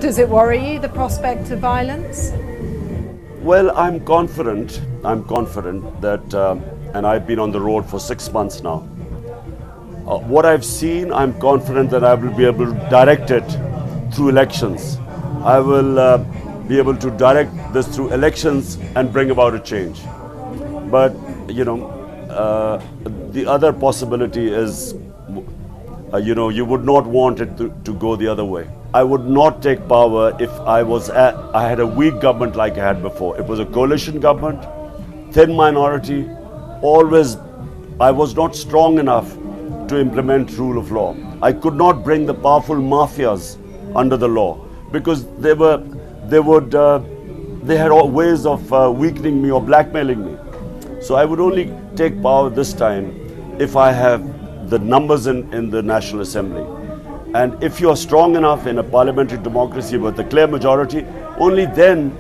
Does it worry you, the prospect of violence? Well, I'm confident that, and I've been on the road for 6 months now. What I've seen, I'm confident that I will be able to direct it through elections. I will be able to direct this through elections and bring about a change. But, the other possibility is, you would not want it to go the other way. I would not take power if I had a weak government like I had before. It was a coalition government, thin minority, always. I was not strong enough to implement rule of law. I could not bring the powerful mafias under the law because they had ways of weakening me or blackmailing me. So I would only take power this time if I have the numbers in the National Assembly. And if you are strong enough in a parliamentary democracy with a clear majority, only then